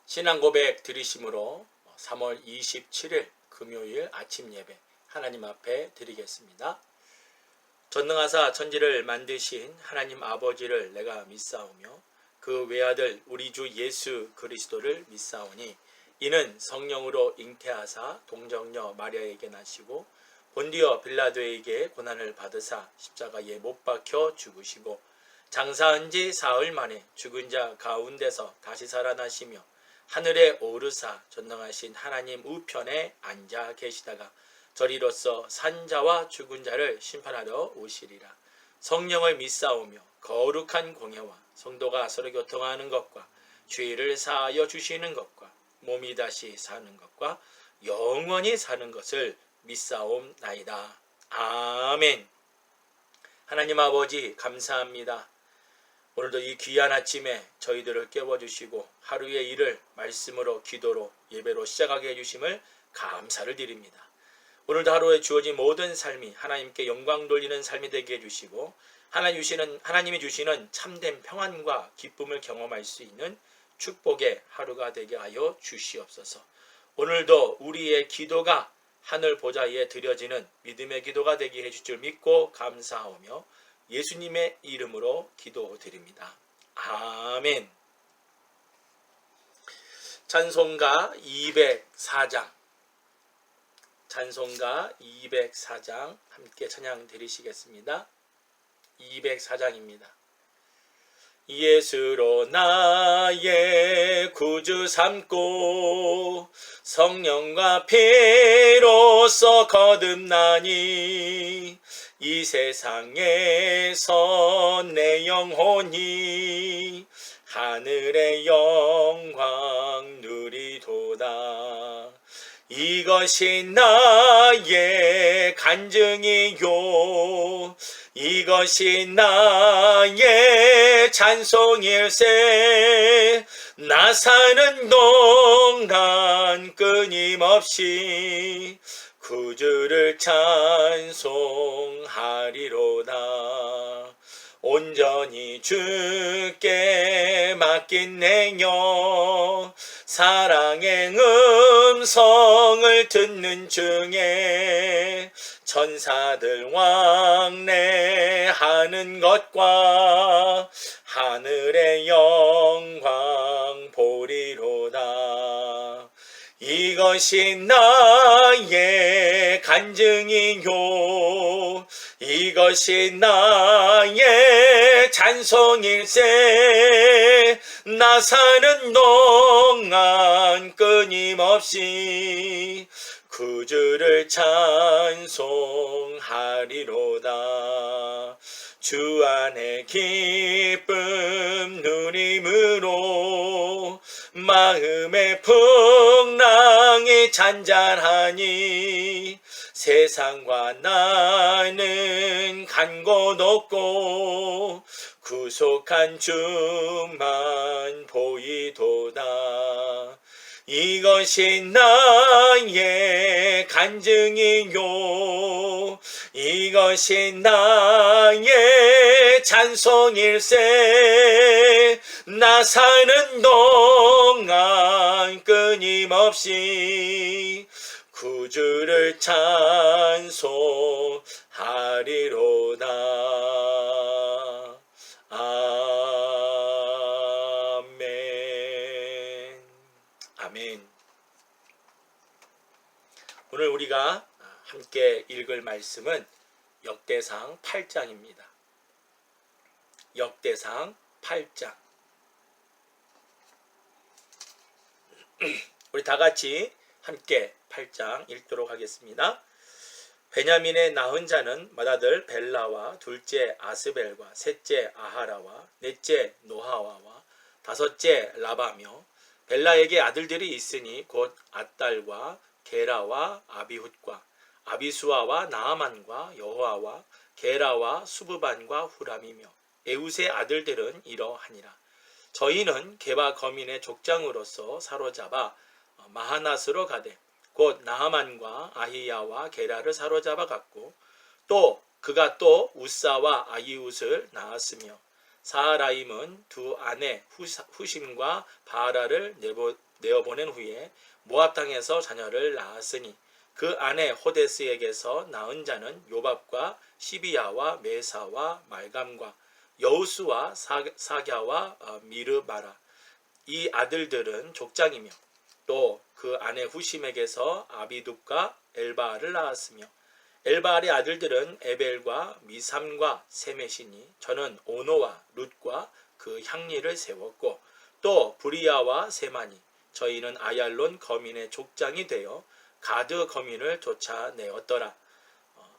신앙 고백 드리심으로 3월 27일 금요일 아침 예배 하나님 앞에 드리겠습니다. 전능하사 천지를 만드신 하나님 아버지를 내가 믿사오며 그 외아들 우리 주 예수 그리스도를 믿사오니 이는 성령으로 잉태하사 동정녀 마리아에게 나시고 본디오 빌라도에게 고난을 받으사 십자가에 못 박혀 죽으시고 장사한 지 사흘 만에 죽은 자 가운데서 다시 살아나시며 하늘에 오르사 전능하신 하나님 우편에 앉아 계시다가 저리로서 산자와 죽은 자를 심판하러 오시리라. 성령을 믿사오며 거룩한 공예와 성도가 서로 교통하는 것과 죄를 사하여 주시는 것과 몸이 다시 사는 것과 영원히 사는 것을 믿사옵나이다. 아멘. 하나님 아버지 감사합니다. 오늘도 이 귀한 아침에 저희들을 깨워주시고 하루의 일을 말씀으로 기도로 예배로 시작하게 해주심을 감사를 드립니다. 오늘도 하루에 주어진 모든 삶이 하나님께 영광 돌리는 삶이 되게 해주시고 하나님이 주시는 참된 평안과 기쁨을 경험할 수 있는 축복의 하루가 되게 하여 주시옵소서. 오늘도 우리의 기도가 하늘 보좌에 드려지는 믿음의 기도가 되게 해줄 줄 믿고 감사하오며 예수님의 이름으로 기도드립니다. 아멘. 찬송가 204장 찬송가 204장 함께 찬양 드리시겠습니다. 204장입니다. 예수로 나의 구주 삼고 성령과 피로써 거듭나니 이 세상에서 내 영혼이 하늘의 영광 누리도다. 이것이 나의 간증이요 이것이 나의 찬송일세. 나 사는 동안 끊임없이 구주를 찬송하리로다. 온전히 주께 맡긴 내 영 사랑의 음성을 듣는 중에 천사들 왕래하는 것과 하늘의 영광 보리로다. 이것이 나의 간증이요 이것이 나의 찬송일세. 나 사는 동안 끊임없이 구주를 찬송하리로다. 주 안에 기쁨 누림으로 마음의 풍랑이 잔잔하니 세상과 나는 간 곳 없고 구속한 주만 보이도다. 이것이 나의 간증이요 이것이 나의 찬송일세. 나 사는 동안 끊임없이 구주를 찬송하리로다. 아멘. 아멘. 오늘 우리가 함께 읽을 말씀은 역대상 8장입니다. 역대상 8장. 우리 다 같이 함께 8장 읽도록 하겠습니다. 베냐민의 낳은 자는 맏아들 벨라와 둘째 아스벨과 셋째 아하라와 넷째 노하와와 다섯째 라바며 벨라에게 아들들이 있으니 곧 앗달과 게라와 아비훗과 아비수아와 나아만과 여호아와 게라와 수브반과 후람이며 에웃의 아들들은 이러하니라. 저희는 게바 거민의 족장으로서 사로잡아 마하낫으로 가되 곧 나아만과 아히야와 게라를 사로잡아 갔고 또 그가 또 우사와 아히웃을 낳았으며 사하라임은 두 아내 후심과 바라를 내어보낸 후에 모압 땅에서 자녀를 낳았으니 그 아내 호데스에게서 낳은 자는 요밥과 시비야와 메사와 말감과 여우수와 사갸와 미르바라. 이 아들들은 족장이며 또 그 아내 후심에게서 아비둡과 엘바알을 낳았으며 엘바알의 아들들은 에벨과 미삼과 세메시니 저는 오노와 룻과 그 향리를 세웠고 또 브리야와 세마니 저희는 아얄론 거민의 족장이 되어 가드 거민을 쫓아내었더라.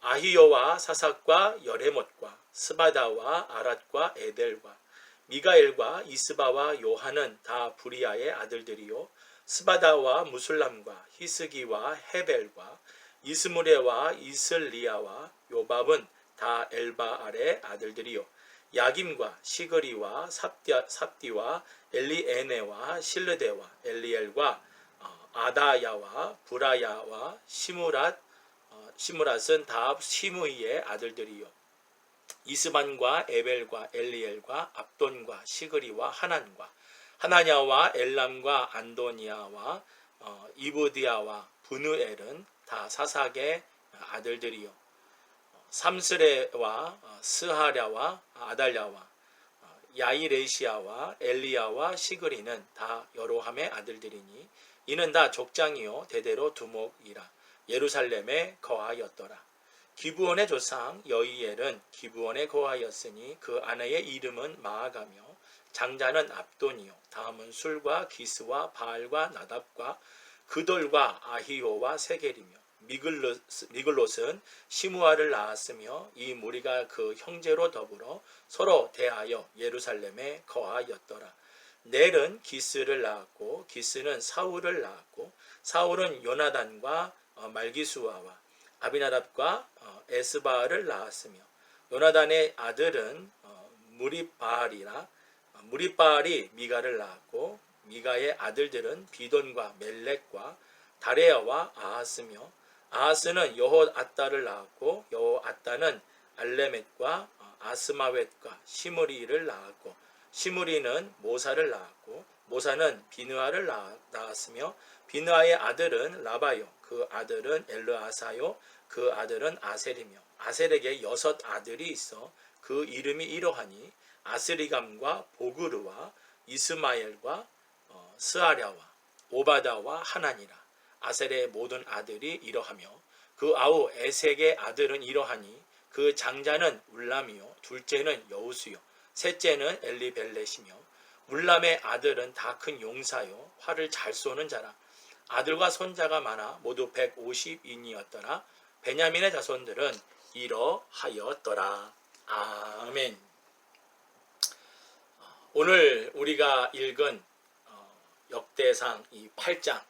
아히요와 사삭과 여레못과 스바다와 아랏과 에델과 미가엘과 이스바와 요한은 다 브리야의 아들들이요 스바다와 무술람과 히스기와 헤벨과 이스무레와 이슬리야와 요밥은 다 엘바알의 아들들이요 야김과 시그리와 삽디와 엘리에네와 실르데와 엘리엘과 아다야와 브라야와 시무랏은 다 시므이의 아들들이요 이스반과 에벨과 엘리엘과 압돈과 시그리와 하난과 하나냐와 엘람과 안도니아와 이브디아와 브누엘은 다 사삭의 아들들이요 삼스레와 스하랴와 아달랴와 야이레시아와 엘리야와 시그리는 다 여로함의 아들들이니 이는 다 족장이요 대대로 두목이라 예루살렘에 거하였더라. 기브온의 조상 여이엘은 기브온에 거하였으니 그 아내의 이름은 마아가며 장자는 압돈이요 다음은 술과 기스와 바알과 나답과 그돌과 아히오와 세겔이며 미글롯은 시무아를 낳았으며 이 무리가 그 형제로 더불어 서로 대하여 예루살렘에 거하였더라. 넬은 기스를 낳았고 기스는 사울을 낳았고 사울은 요나단과 말기수아와 아비나답과 에스바알을 낳았으며 요나단의 아들은 무리바알이라 무리바알이 미가를 낳았고 미가의 아들들은 비돈과 멜렉과 다레아와 아하스며 아하스는 여호아따를 낳았고 여호아따는 알레멧과 아스마웻과 시므리를 낳았고 시므리는 모사를 낳았고 모사는 비느아를 낳았으며 비느아의 아들은 라바요 그 아들은 엘르아사요 그 아들은 아셀이며 아셀에게 6 아들이 있어 그 이름이 이러하니 아스리감과 보그르와 이스마엘과 스아랴와 오바다와 하나니라. 아셀의 모든 아들이 이러하며 그 아우 에색의 아들은 이러하니 그 장자는 울람이요 둘째는 여우수요 셋째는 엘리벨렛이며 울람의 아들은 다 큰 용사요 활을 잘 쏘는 자라. 아들과 손자가 많아 모두 150인이었더라. 베냐민의 자손들은 이러하였더라. 아멘. 오늘 우리가 읽은 역대상 이 8장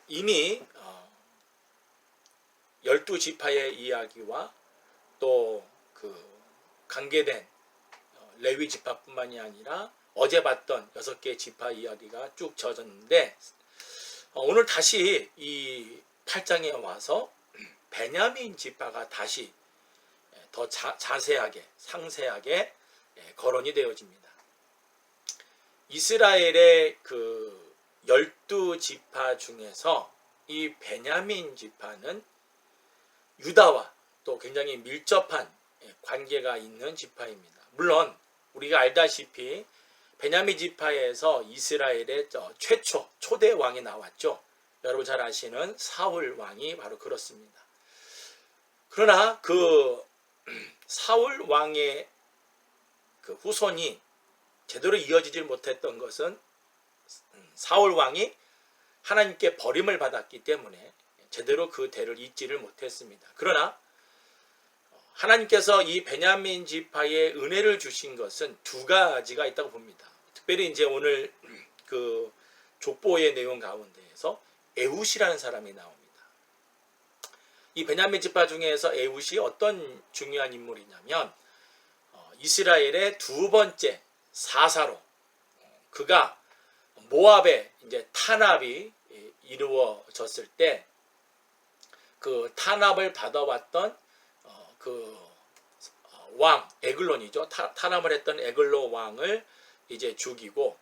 이미 12지파의 이야기와 또 그 관계된 레위 지파뿐만이 아니라 어제 봤던 6개 지파 이야기가 쭉 젖었는데 오늘 다시 이 8장에 와서 베냐민 지파가 다시 더 자세하게 상세하게 거론이 되어집니다. 이스라엘의 그 12지파 중에서 이 베냐민 지파는 유다와 또 굉장히 밀접한 관계가 있는 지파입니다. 물론 우리가 알다시피 베냐민 지파에서 이스라엘의 최초 초대 왕이 나왔죠. 여러분 잘 아시는 사울 왕이 바로 그렇습니다. 그러나 그 사울 왕의 그 후손이 제대로 이어지질 못했던 것은 사울 왕이 하나님께 버림을 받았기 때문에 제대로 그 대를 잇지를 못했습니다. 그러나 하나님께서 이 베냐민 지파에 은혜를 주신 것은 2가지가 있다고 봅니다. 특별히 이제 오늘 그 족보의 내용 가운데에서 에훗이라는 사람이 나옵니다. 이 베냐민 지파 중에서 에훗이 어떤 중요한 인물이냐면 이스라엘의 2번째 사사로 그가 모압에 이제 탄압이 이루어졌을 때 그 탄압을 받아왔던 그 왕 에글론이죠. 탄압을 했던 에글로 왕을 이제 죽이고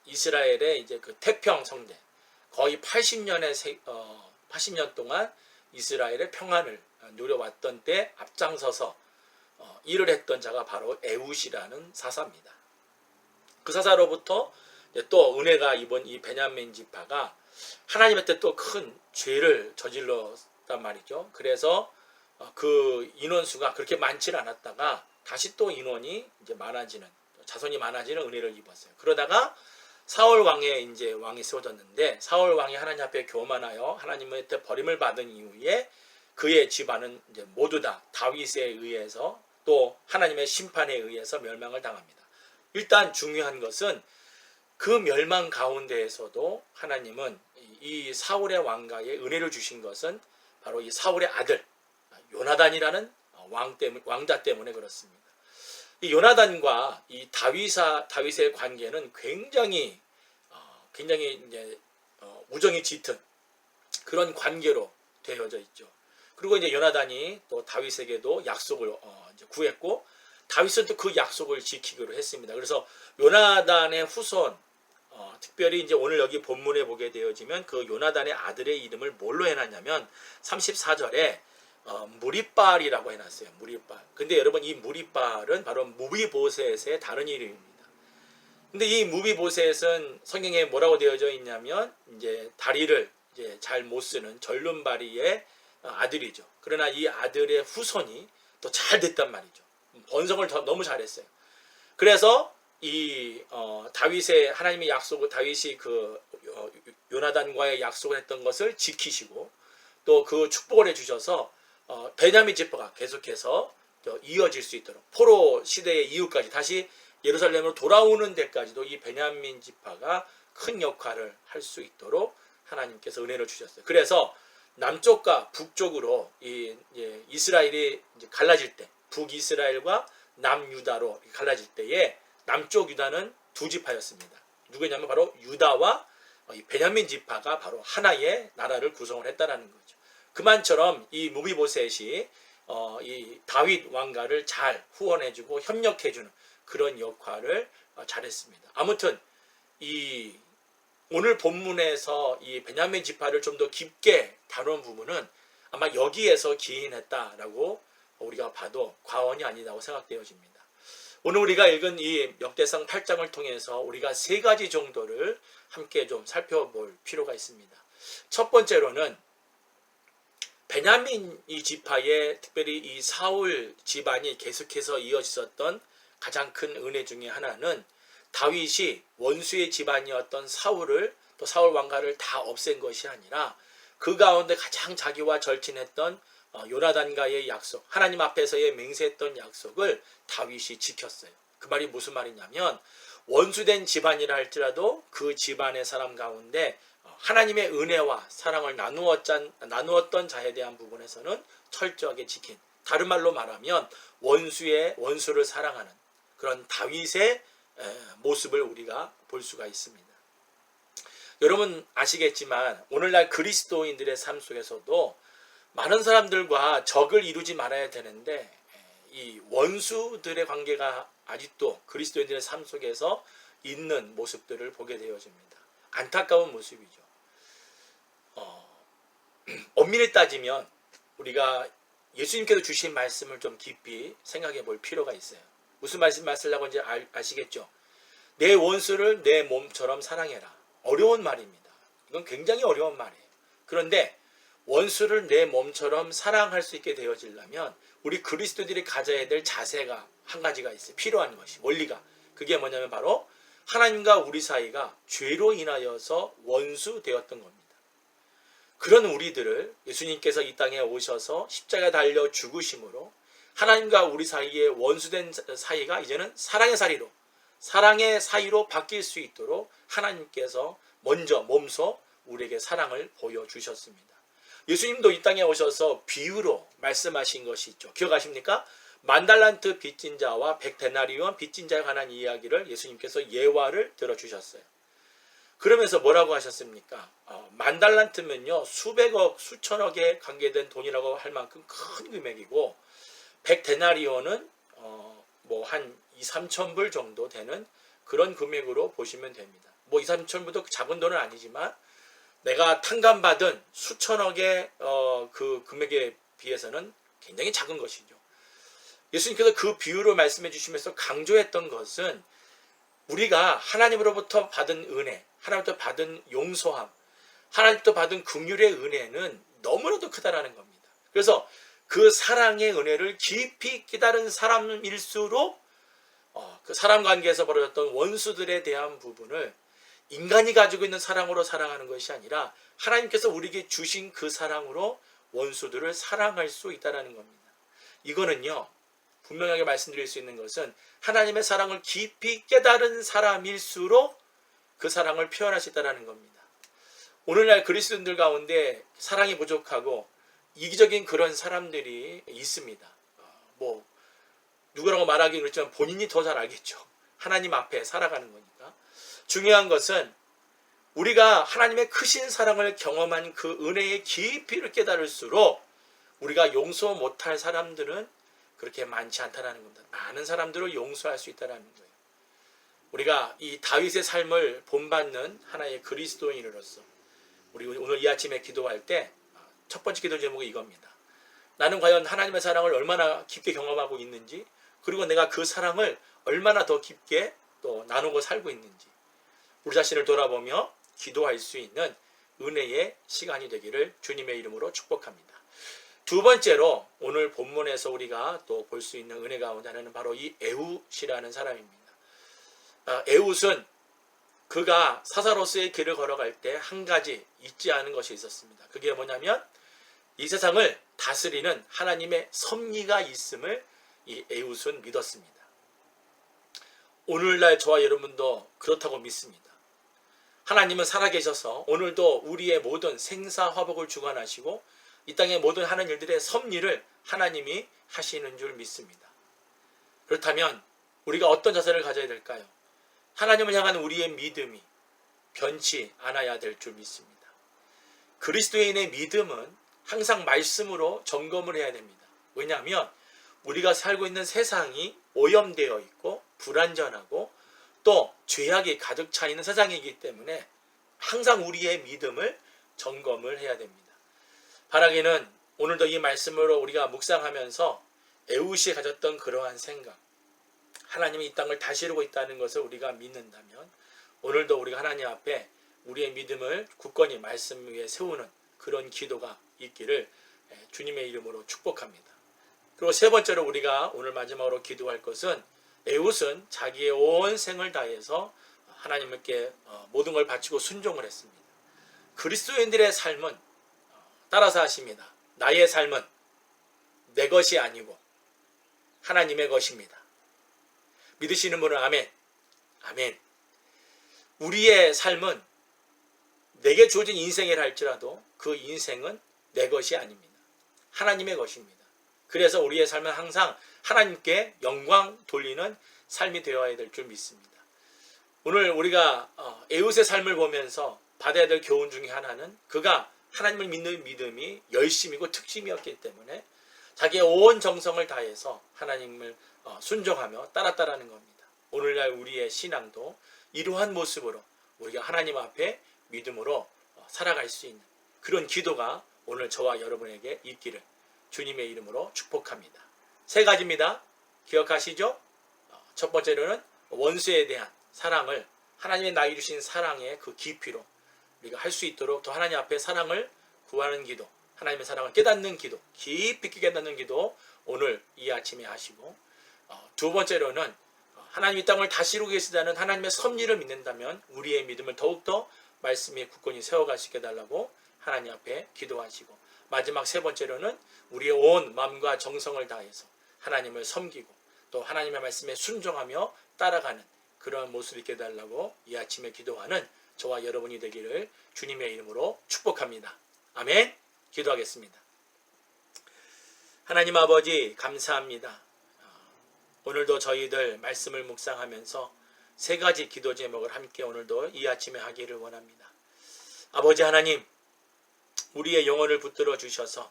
이스라엘의 이제 그 태평 성대 거의 80년 동안 이스라엘의 평안을 누려왔던 때 앞장서서 일을 했던 자가 바로 에훗이라는 사사입니다. 그 사사로부터 또 은혜가 입은 이 베냐민 지파가 하나님한테 또 큰 죄를 저질렀단 말이죠. 그래서 그 인원수가 그렇게 많지 않았다가 다시 또 인원이 이제 많아지는, 자손이 많아지는 은혜를 입었어요. 그러다가 사울 왕의 이제 왕이 세워졌는데, 사울 왕이 하나님 앞에 교만하여 하나님한테 버림을 받은 이후에 그의 집안은 이제 모두 다 다윗에 의해서 또 하나님의 심판에 의해서 멸망을 당합니다. 일단 중요한 것은 그 멸망 가운데에서도 하나님은 이 사울의 왕가에 은혜를 주신 것은 바로 이 사울의 아들 요나단이라는 왕자 때문에 그렇습니다. 이 요나단과 이 다윗의 관계는 굉장히 이제 우정이 짙은 그런 관계로 되어져 있죠. 그리고 이제 요나단이 또 다윗에게도 약속을 이제 구했고, 다윗은 또 그 약속을 지키기로 했습니다. 그래서 요나단의 후손, 특별히 이제 오늘 여기 본문에 보게 되어지면 그 요나단의 아들의 이름을 뭘로 해놨냐면 34절에 무리발이라고 해놨어요. 무리발. 근데 여러분, 이 무리발은 바로 무비보셋의 다른 이름입니다. 근데 이 무비보셋은 성경에 뭐라고 되어져 있냐면 이제 다리를 이제 잘 못 쓰는 절름발이의 아들이죠. 그러나 이 아들의 후손이 또 잘 됐단 말이죠. 번성을 너무 잘했어요. 그래서 이 다윗의 하나님의 약속을, 다윗이 그 요나단과의 약속을 했던 것을 지키시고 또 그 축복을 해주셔서 베냐민 지파가 계속해서 이어질 수 있도록, 포로 시대의 이후까지 다시 예루살렘으로 돌아오는 데까지도 이 베냐민 지파가 큰 역할을 할 수 있도록 하나님께서 은혜를 주셨어요. 그래서 남쪽과 북쪽으로 이스라엘이 이제 갈라질 때, 북이스라엘과 남유다로 갈라질 때에 남쪽 유다는 두 지파였습니다. 누구냐면 바로 유다와 베냐민 지파가 바로 하나의 나라를 구성을 했다라는 거죠. 그만처럼 이 무비보셋이 이 다윗 왕가를 잘 후원해주고 협력해주는 그런 역할을 잘했습니다. 아무튼 이 오늘 본문에서 이 베냐민 지파를 좀 더 깊게 다룬 부분은 아마 여기에서 기인했다라고 우리가 봐도 과언이 아니라고 생각되어집니다. 오늘 우리가 읽은 이 역대상 8장을 통해서 우리가 세 가지 정도를 함께 좀 살펴볼 필요가 있습니다. 첫 번째로는 베냐민 이 지파의, 특별히 이 사울 집안이 계속해서 이어졌던 가장 큰 은혜 중에 하나는 다윗이 원수의 집안이었던 사울을, 또 사울 왕가를 다 없앤 것이 아니라 그 가운데 가장 자기와 절친했던 요나단과의 약속, 하나님 앞에서의 맹세했던 약속을 다윗이 지켰어요. 그 말이 무슨 말이냐면, 원수된 집안이라 할지라도 그 집안의 사람 가운데 하나님의 은혜와 사랑을 나누었던 자에 대한 부분에서는 철저하게 지킨, 다른 말로 말하면 원수를 사랑하는 그런 다윗의 모습을 우리가 볼 수가 있습니다. 여러분 아시겠지만 오늘날 그리스도인들의 삶 속에서도 많은 사람들과 적을 이루지 말아야 되는데, 이 원수들의 관계가 아직도 그리스도인들의 삶 속에서 있는 모습들을 보게 되어집니다. 안타까운 모습이죠. 엄밀히 따지면 우리가 예수님께서 주신 말씀을 좀 깊이 생각해 볼 필요가 있어요. 무슨 말씀하시려고 이제 아시겠죠? 내 원수를 내 몸처럼 사랑해라. 어려운 말입니다. 이건 굉장히 어려운 말이에요. 그런데 원수를 내 몸처럼 사랑할 수 있게 되어지려면 우리 그리스도인들이 가져야 될 자세가 한 가지가 있어요. 필요한 것이, 원리가. 그게 뭐냐면 바로 하나님과 우리 사이가 죄로 인하여서 원수 되었던 겁니다. 그런 우리들을 예수님께서 이 땅에 오셔서 십자가에 달려 죽으심으로 하나님과 우리 사이의 원수된 사이가 이제는 사랑의 사이로 바뀔 수 있도록 하나님께서 먼저 몸소 우리에게 사랑을 보여주셨습니다. 예수님도 이 땅에 오셔서 비유로 말씀하신 것이 있죠. 기억하십니까? 10,000달란트 빚진 자와 100데나리온 빚진 자에 관한 이야기를 예수님께서 예화를 들어주셨어요. 그러면서 뭐라고 하셨습니까? 10,000달란트면요 수백억 수천억에 관계된 돈이라고 할 만큼 큰 금액이고, 100데나리온은 뭐 한 2, 3천 불 정도 되는 그런 금액으로 보시면 됩니다. 뭐 2, 3천 불도 작은 돈은 아니지만 내가 탕감받은 수천억의 그 금액에 비해서는 굉장히 작은 것이죠. 예수님께서 그 비유를 말씀해 주시면서 강조했던 것은 우리가 하나님으로부터 받은 은혜, 하나님부터 받은 용서함, 하나님부터 받은 긍휼의 은혜는 너무나도 크다라는 겁니다. 그래서 그 사랑의 은혜를 깊이 깨달은 사람일수록 그 사람 관계에서 벌어졌던 원수들에 대한 부분을 인간이 가지고 있는 사랑으로 사랑하는 것이 아니라 하나님께서 우리에게 주신 그 사랑으로 원수들을 사랑할 수 있다는 겁니다. 이거는요, 분명하게 말씀드릴 수 있는 것은 하나님의 사랑을 깊이 깨달은 사람일수록 그 사랑을 표현할 수 있다는 겁니다. 오늘날 그리스도인들 가운데 사랑이 부족하고 이기적인 그런 사람들이 있습니다. 뭐 누구라고 말하기는 그렇지만 본인이 더 잘 알겠죠. 하나님 앞에 살아가는 거니까. 중요한 것은 우리가 하나님의 크신 사랑을 경험한 그 은혜의 깊이를 깨달을수록 우리가 용서 못할 사람들은 그렇게 많지 않다는 겁니다. 많은 사람들을 용서할 수 있다는 거예요. 우리가 이 다윗의 삶을 본받는 하나의 그리스도인으로서 우리 오늘 이 아침에 기도할 때 첫 번째 기도 제목이 이겁니다. 나는 과연 하나님의 사랑을 얼마나 깊게 경험하고 있는지, 그리고 내가 그 사랑을 얼마나 더 깊게 또 나누고 살고 있는지 우리 자신을 돌아보며 기도할 수 있는 은혜의 시간이 되기를 주님의 이름으로 축복합니다. 두 번째로 오늘 본문에서 우리가 또 볼 수 있는 은혜 가운데 하나는 바로 이 에훗이라는 사람입니다. 에훗은 그가 사사로스의 길을 걸어갈 때 한 가지 잊지 않은 것이 있었습니다. 그게 뭐냐면 이 세상을 다스리는 하나님의 섭리가 있음을 이 에훗은 믿었습니다. 오늘날 저와 여러분도 그렇다고 믿습니다. 하나님은 살아계셔서 오늘도 우리의 모든 생사화복을 주관하시고 이 땅의 모든 하는 일들의 섭리를 하나님이 하시는 줄 믿습니다. 그렇다면 우리가 어떤 자세를 가져야 될까요? 하나님을 향한 우리의 믿음이 변치 않아야 될 줄 믿습니다. 그리스도인의 믿음은 항상 말씀으로 점검을 해야 됩니다. 왜냐하면 우리가 살고 있는 세상이 오염되어 있고 불완전하고 또 죄악이 가득 차 있는 세상이기 때문에 항상 우리의 믿음을 점검을 해야 됩니다. 바라기는 오늘도 이 말씀으로 우리가 묵상하면서 에훗이 가졌던 그러한 생각, 하나님이 이 땅을 다스리고 있다는 것을 우리가 믿는다면 오늘도 우리가 하나님 앞에 우리의 믿음을 굳건히 말씀 위에 세우는 그런 기도가 있기를 주님의 이름으로 축복합니다. 그리고 세 번째로 우리가 오늘 마지막으로 기도할 것은 에훗은 자기의 온 생을 다해서 하나님께 모든 걸 바치고 순종을 했습니다. 그리스도인들의 삶은 따라서 하십니다. 나의 삶은 내 것이 아니고 하나님의 것입니다. 믿으시는 분은 아멘. 아멘. 우리의 삶은 내게 주어진 인생이라 할지라도 그 인생은 내 것이 아닙니다. 하나님의 것입니다. 그래서 우리의 삶은 항상 하나님께 영광 돌리는 삶이 되어야 될 줄 믿습니다. 오늘 우리가 에훗의 삶을 보면서 받아야 될 교훈 중에 하나는 그가 하나님을 믿는 믿음이 열심이고 특심이었기 때문에 자기의 온 정성을 다해서 하나님을 순종하며 따랐다라는 겁니다. 오늘날 우리의 신앙도 이러한 모습으로 우리가 하나님 앞에 믿음으로 살아갈 수 있는 그런 기도가 오늘 저와 여러분에게 있기를 주님의 이름으로 축복합니다. 세 가지입니다. 기억하시죠? 첫 번째로는 원수에 대한 사랑을 하나님의 나에게 주신 사랑의 그 깊이로 우리가 할 수 있도록 또 하나님 앞에 사랑을 구하는 기도, 하나님의 사랑을 깨닫는 기도, 깊이 깨닫는 기도 오늘 이 아침에 하시고, 두 번째로는 하나님 이 땅을 다스리고 계시다는 하나님의 섭리를 믿는다면 우리의 믿음을 더욱더 말씀에 굳건히 세워갈 수 있게 해달라고 하나님 앞에 기도하시고, 마지막 세 번째로는 우리의 온 마음과 정성을 다해서 하나님을 섬기고 또 하나님의 말씀에 순종하며 따라가는 그러한 모습을 있게 해달라고 이 아침에 기도하는 저와 여러분이 되기를 주님의 이름으로 축복합니다. 아멘. 기도하겠습니다. 하나님 아버지 감사합니다. 오늘도 저희들 말씀을 묵상하면서 세 가지 기도 제목을 함께 오늘도 이 아침에 하기를 원합니다. 아버지 하나님, 우리의 영혼을 붙들어 주셔서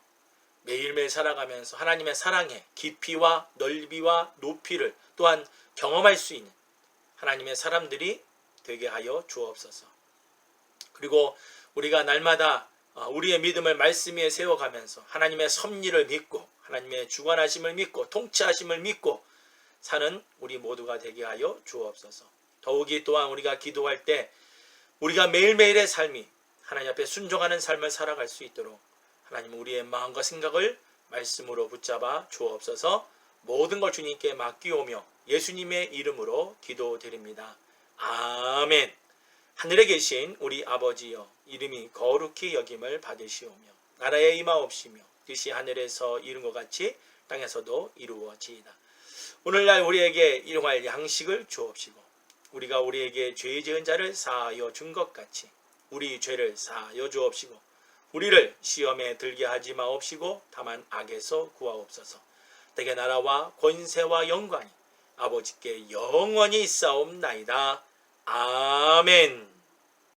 매일매일 살아가면서 하나님의 사랑의 깊이와 넓이와 높이를 또한 경험할 수 있는 하나님의 사람들이 되게 하여 주옵소서. 그리고 우리가 날마다 우리의 믿음을 말씀 위에 세워가면서 하나님의 섭리를 믿고 하나님의 주관하심을 믿고 통치하심을 믿고 사는 우리 모두가 되게 하여 주옵소서. 더욱이 또한 우리가 기도할 때 우리가 매일매일의 삶이 하나님 앞에 순종하는 삶을 살아갈 수 있도록 하나님 우리의 마음과 생각을 말씀으로 붙잡아 주옵소서. 모든 걸 주님께 맡기오며 예수님의 이름으로 기도드립니다. 아멘. 하늘에 계신 우리 아버지여, 이름이 거룩히 여김을 받으시오며 나라에 임하옵시며 뜻이 하늘에서 이룬 것 같이 땅에서도 이루어지이다. 오늘날 우리에게 일용할 양식을 주옵시고 우리가 우리에게 죄 지은 자를 사하여 준 것 같이 우리 죄를 사하여 주옵시고 우리를 시험에 들게 하지 마옵시고 다만 악에서 구하옵소서. 대개 나라와 권세와 영광이 아버지께 영원히 있사옵나이다. 아멘.